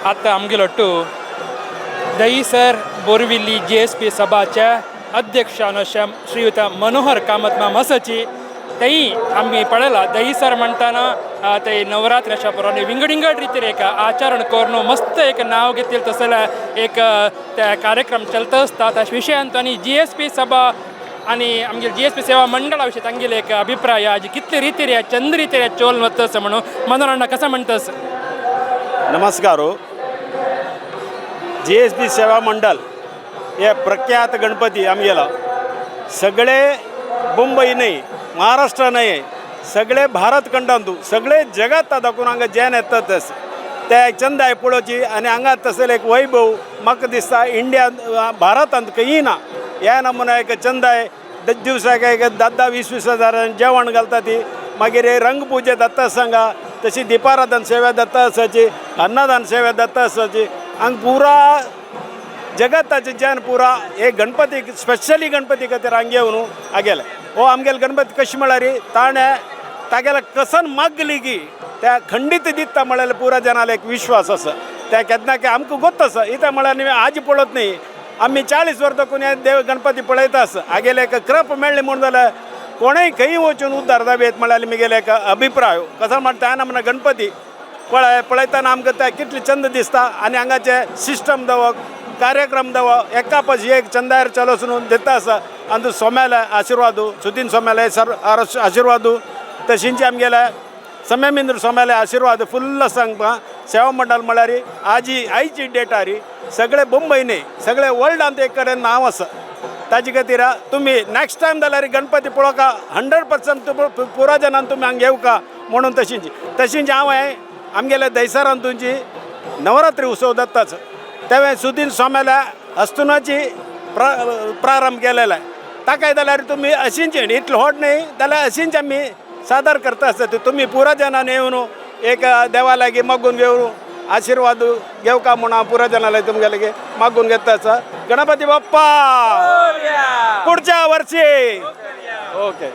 आता आमगेलोट्टू दहीसर बोरविल्ली JSP सभाच्या अध्यक्षान श्रीयुत Manohar Kamat ma'am असची तेही आम्ही पळयला दहीसर म्हणटाना ते नवरात्र्याच्या पुराने विंगडिंगड रितीर एक आचरण करून मस्त एक नाव घेतील तसं एक त्या कार्यक्रम चलत असता त्या विषयांत आणि JSP सभा आणि आमगे JSP सेवा मंडळा विषयी तांगेले एक अभिप्राय आज कितले रितीर चंद रितीर चोल वतस म्हणून मनोहर कसा म्हणतस. नमस्कार. JSP सेवा मंडळ हे प्रख्यात गणपती आमगेला सगळे मुंबई नाही महाराष्ट्र नाही सगळे भारत खंडांतू सगळे जगात दाखवून हांगा जेन येतातच ते चंद आहे पळोवची आनी हांगा तसले एक वैभव म्हाका दिसता इंडियान भारतांत खंयी ना. ह्या नमुना एक चंद आहे दिवसाक एक 10-20 हजारांनी जेवण घालता ती मागीर रंगपुजे दत्ता सांगा तशी दिपाराधन सेवा दत्ता आसाची अन्नदान सेवा दत्ता आसाची हांगा पुरा जगताचे जेन पुरा हे गणपती स्पेशली गणपती खातीर हांगा येवन आगेले हो आमगेले गणपती कशी म्हळ्यार ताणें तागेले कसन मागली की त्या खंडीत दिता म्हळ्यार पुरा जनाला एक विश्वास आसा त्या केन्ना की आमकां गोत आसा इता म्हळ्यार आज पळोवत न्ही आमी 40 वर्सां कोणी देव गणपती पळयता आसा आगेले एक कृप मेळ्ळी म्हूण जाल्यार कोणेय खंय वचून उद्धार जावेत म्हळ्यार म्हगेले एक अभिप्राय कसो म्हणटा त्या नमुना गणपती पळयतना आमकां ते कितले चंद दिसता आनी हांगाचे सिस्टम दवक कार्यक्रम दव एका पशी एक चंदार चलोसून दिता आसा आनी सोम्याले आशिर्वादू सुदीन सोम्याले सर आशिर्वादू तशींचे आमगेले सम्यमिंद्र सोम्याले आशिर्वाद फुल्ल सांगपा सेवा मंडळ म्हळ्यार आयची डेट री सगळे मुंबय न्ही सगळे वर्ल्डांत एक कडेन नांव आसा ताजे खातीर तुमी नेक्स्ट टायम जाल्यार गणपती पळोवका 100% पुरा जनान तुमी हांगा येवका म्हणून तशींची हांवें आमगेले दहिसरांत तुमची नवरात्री उत्सव दत्ताच तेवे सुदीन सोम्याल्या अस्तुनाची प्रारंभ केलेला आहे ताकाय जाल्यार तुमी अशींच इतलो व्हड न्ही जाल्यार अशींच आमी सादर करता आसता तुमी पुरा जनान येवन एक देवा लागीं मागून घेवन आशिर्वाद घेवका म्हणून हांव पुरा जनां लागीं तुमगे लागीं मागून घेता आसा. गणपती बाप्पा पुढच्या वर्षी. ओके.